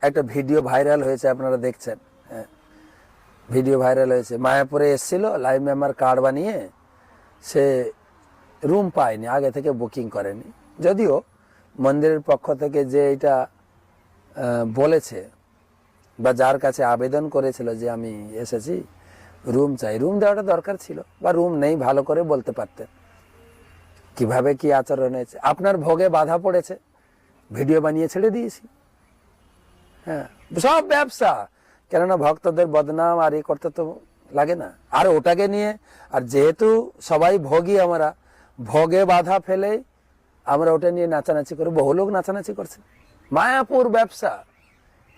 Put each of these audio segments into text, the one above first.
একটা video viral হয়েছে, আপনারা দেখছেন। হ্যাঁ, ভিডিও ভাইরাল হয়েছে। মায়াপুরে এসেছিল, লাইভ মেম্বার কার্ড বানিয়ে সে রুম পায়নি, আগে থেকে বুকিং করেনি। যদিও মন্দিরের পক্ষ থেকে যে এটা বলেছে বা যার কাছে আবেদন করেছিল যে আমি এসেছি, রুম চাই, রুম দেওয়াটা দরকার ছিল, বা রুম নেই ভালো করে বলতে পারতেন। কিভাবে কি আচরণ হয়েছে, আপনার ভোগে বাধা পড়েছে, ভিডিও বানিয়ে ছেড়ে দিয়েছি। হ্যাঁ, সব ব্যবসা, কেননা ভক্তদের বদনাম আর এ করতে তো লাগে না। আর ওটাকে নিয়ে, আর যেহেতু সবাই ভোগী, আমরা ভোগে বাধা ফেলে আমরা ওটা নিয়ে নাচানাচি করি, বহু লোক নাচানাচি করছে। মায়াপুর ব্যবসা,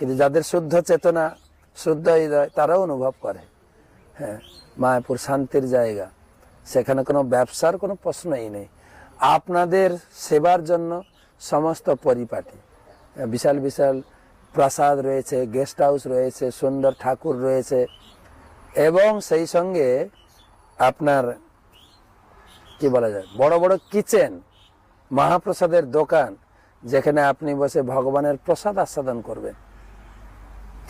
কিন্তু যাদের শুদ্ধ চেতনা, শুদ্ধ হৃদয়, তারাও অনুভব করে হ্যাঁ মায়াপুর শান্তির জায়গা, সেখানে কোনো ব্যবসার কোনো প্রশ্নই নেই। আপনাদের সেবার জন্য সমস্ত পরিপাটি, বিশাল বিশাল প্রাসাদ রয়েছে, গেস্ট হাউস রয়েছে, সুন্দর ঠাকুর রয়েছে, এবং সেই সঙ্গে আপনার কি বলা যায়, বড় বড় কিচেন, মহাপ্রসাদের দোকান, যেখানে আপনি বসে ভগবানের প্রসাদ আস্বাদন করবেন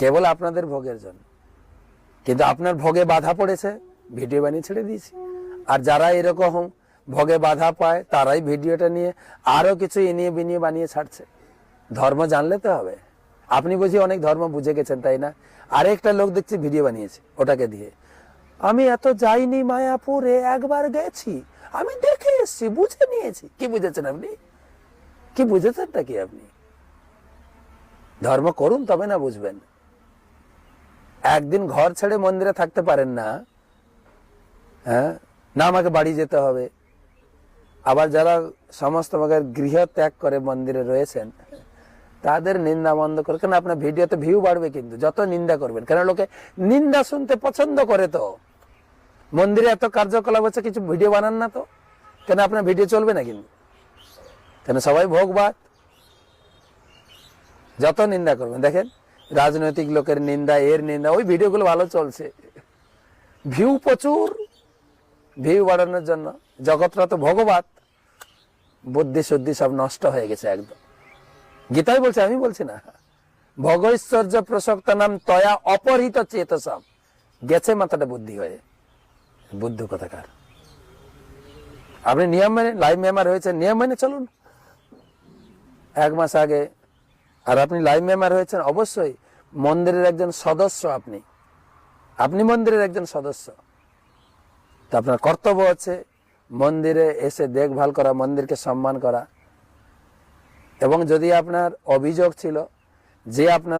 কেবল আপনাদের ভোগের জন্য। কিন্তু আপনার ভোগে বাধা পড়েছে, ভিডিও বানিয়ে ছেড়ে দিয়েছি। আর যারা এরকম ভোগে বাধা পায়, তারাই ভিডিওটা নিয়ে আরো কিছু ইনিয়ে বিনিয়ে বানিয়ে ছাড়ছে। ধর্ম জানলে তো হবে। আপনি বুঝি অনেক ধর্ম বুঝে গেছেন, তাই না? আরেকটা লোক দেখছি ভিডিও বানিয়েছে ওটাকে দিয়ে, আমি এত যাইনি মায়াপুরে, একবার গেছি, আমি দেখে এসছি, বুঝে নিয়েছি। কি বুঝেছেন আপনি? কি বুঝেছেনটা কি আপনি? ধর্ম করুন, তবে না বুঝবেন। একদিন ঘর ছেড়ে মন্দিরে থাকতে পারেন না, হ্যাঁ না, আমাকে বাড়ি যেতে হবে। আবার যারা সমস্ত ভাগের গৃহ ত্যাগ করে মন্দিরে রয়েছেন, তাদের নিন্দা বন্ধ করে, কেন আপনার ভিডিওতে ভিউ বাড়বে, কিন্তু যত নিন্দা করবেন, কেন লোকে নিন্দা শুনতে পছন্দ করে। তো মন্দিরে এত কার্যকলাপ হচ্ছে, কিছু ভিডিও বানান না তো, কেন আপনার ভিডিও চলবে না? কিন্তু কেন সবাই ভোগবাদ, যত নিন্দা করবেন। দেখেন রাজনৈতিক লোকের নিন্দা, এর নিন্দা, ওই ভিডিওগুলো ভালো চলছে, ভিউ প্রচুর, ভিউ বাড়ানোর জন্য। জগৎটা তো ভগবাত, বুদ্ধি শুদ্ধি সব নষ্ট হয়ে গেছে একদম। গীতাই বলছে, আমি বলছি না। ভগৈশ্বর্য প্রসক্ত নাম তয়া অপহৃত চেতসম, গেছে মাথাটা বুদ্ধি হয়ে। বুদ্ধ কথাকার। আপনি নিয়ম মেনে লাইভ মেম্বার হয়েছেন, নিয়ম মেনে চলুন। 1 মাস আগে, আর আপনি লাইভ মেম্বার হয়েছেন, অবশ্যই মন্দিরের একজন সদস্য। আপনি মন্দিরের একজন সদস্য, তো আপনার কর্তব্য হচ্ছে মন্দিরে এসে দেখভাল করা, মন্দিরকে সম্মান করা। এবং যদি আপনার অভিযোগ ছিল যে আপনার